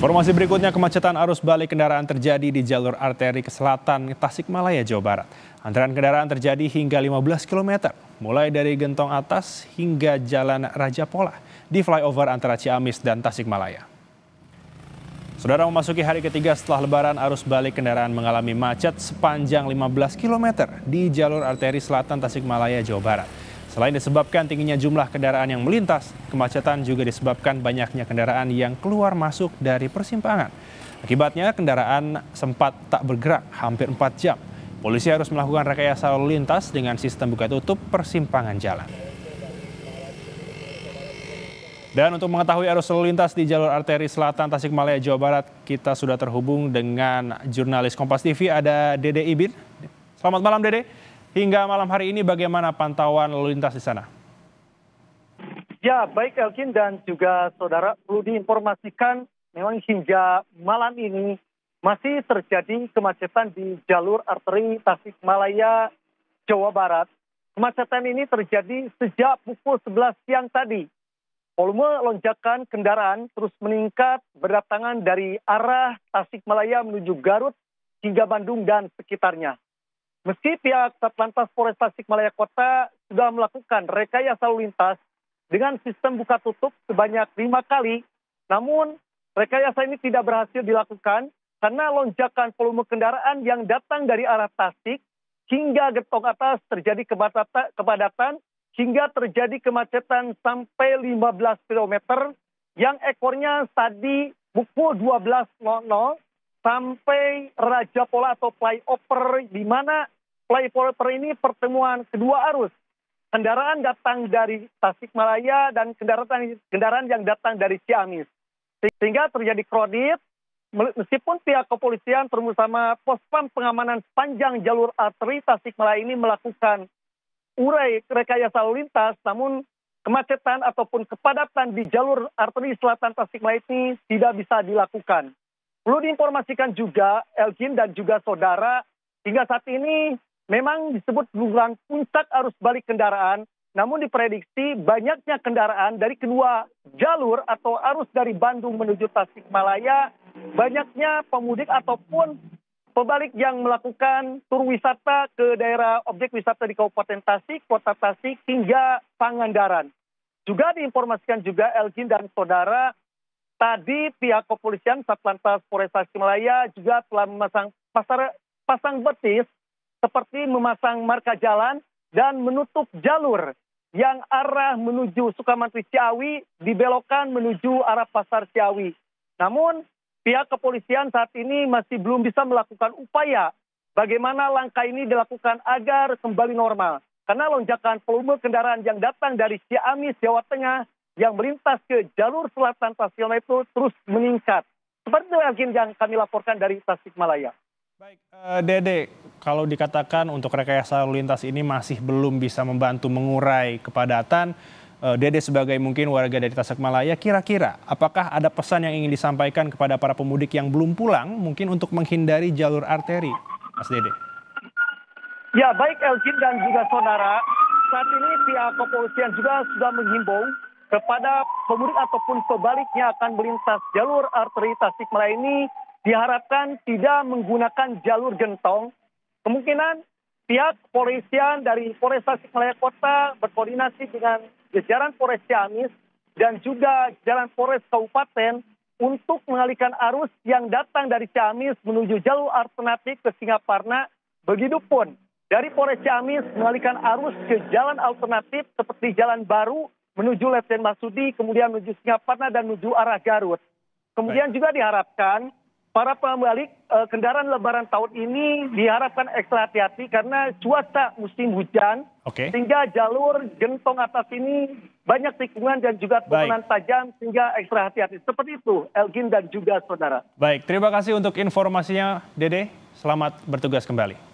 Informasi berikutnya, kemacetan arus balik kendaraan terjadi di jalur arteri ke selatan Tasikmalaya, Jawa Barat. Antrean kendaraan terjadi hingga 15 km, mulai dari Gentong Atas hingga Jalan Raja Pola di flyover antara Ciamis dan Tasikmalaya. Saudara, memasuki hari ketiga setelah Lebaran, arus balik kendaraan mengalami macet sepanjang 15 km di jalur arteri selatan Tasikmalaya, Jawa Barat. Selain disebabkan tingginya jumlah kendaraan yang melintas, kemacetan juga disebabkan banyaknya kendaraan yang keluar masuk dari persimpangan. Akibatnya kendaraan sempat tak bergerak hampir 4 jam. Polisi harus melakukan rekayasa lalu lintas dengan sistem buka tutup persimpangan jalan. Dan untuk mengetahui arus lalu lintas di jalur arteri selatan Tasikmalaya, Jawa Barat, kita sudah terhubung dengan jurnalis Kompas TV, ada Dede Ibin. Selamat malam, Dede. Hingga malam hari ini bagaimana pantauan lalu lintas di sana? Ya, baik Elkin dan juga saudara, perlu diinformasikan memang hingga malam ini masih terjadi kemacetan di jalur arteri Tasikmalaya, Jawa Barat. Kemacetan ini terjadi sejak pukul 11 siang tadi. Volume lonjakan kendaraan terus meningkat berdatangan dari arah Tasikmalaya menuju Garut hingga Bandung dan sekitarnya. Meski pihak Satlantas Polres Tasikmalaya Kota sudah melakukan rekayasa lalu lintas dengan sistem buka tutup sebanyak 5 kali, namun rekayasa ini tidak berhasil dilakukan karena lonjakan volume kendaraan yang datang dari arah Tasik hingga Gentong Atas terjadi kepadatan hingga terjadi kemacetan sampai 15 km yang ekornya tadi pukul 12.00 sampai Raja Pola atau flyover, di mana flyover ini pertemuan kedua arus. Kendaraan datang dari Tasikmalaya dan kendaraan yang datang dari Ciamis. Sehingga terjadi kredit, meskipun pihak kepolisian bersama Pospam pengamanan sepanjang jalur arteri Tasikmalaya ini melakukan urai rekayasa lalu lintas, namun kemacetan ataupun kepadatan di jalur arteri selatan Tasikmalaya ini tidak bisa dilakukan. Perlu diinformasikan juga, Elgin dan juga saudara, hingga saat ini memang disebut bulan puncak arus balik kendaraan, namun diprediksi banyaknya kendaraan dari kedua jalur atau arus dari Bandung menuju Tasikmalaya, banyaknya pemudik ataupun pebalik yang melakukan tur wisata ke daerah objek wisata di Kabupaten Tasik, Kota Tasik, hingga Pangandaran. Juga diinformasikan juga Elgin dan saudara, tadi pihak kepolisian Satlantas Polres Tasikmalaya juga telah memasang pasang betis seperti memasang marka jalan dan menutup jalur yang arah menuju Sukamantri Ciawi dibelokkan menuju arah Pasar Ciawi. Namun pihak kepolisian saat ini masih belum bisa melakukan upaya bagaimana langkah ini dilakukan agar kembali normal. Karena lonjakan volume kendaraan yang datang dari Ciamis, Jawa Tengah yang melintas ke jalur selatan Tasikmalaya itu terus meningkat. Seperti yang kami laporkan dari Tasikmalaya. Baik, Dede, kalau dikatakan untuk rekayasa lalu lintas ini masih belum bisa membantu mengurai kepadatan, Dede sebagai mungkin warga dari Tasikmalaya, kira-kira apakah ada pesan yang ingin disampaikan kepada para pemudik yang belum pulang, mungkin untuk menghindari jalur arteri, Mas Dede? Ya, baik Elgin dan juga saudara, saat ini pihak kepolisian juga sudah menghimbau kepada pemudik ataupun sebaliknya akan melintas jalur arteri Tasikmalaya ini diharapkan tidak menggunakan jalur Gentong. Kemungkinan pihak kepolisian dari Polres Tasikmalaya Kota berkoordinasi dengan jajaran Polres Ciamis dan juga jajaran Polres Kabupaten untuk mengalihkan arus yang datang dari Ciamis menuju jalur alternatif ke Singaparna. Begitupun dari Polres Ciamis mengalihkan arus ke jalan alternatif seperti Jalan Baru menuju Letjen Masudi, kemudian menuju Singaparna dan menuju arah Garut. Kemudian juga diharapkan para pembalik kendaraan Lebaran tahun ini diharapkan ekstra hati-hati karena cuaca musim hujan, sehingga jalur Gentong Atas ini banyak tikungan dan juga turunan tajam, sehingga ekstra hati-hati. Seperti itu, Elgin dan juga saudara. Baik, terima kasih untuk informasinya, Dede. Selamat bertugas kembali.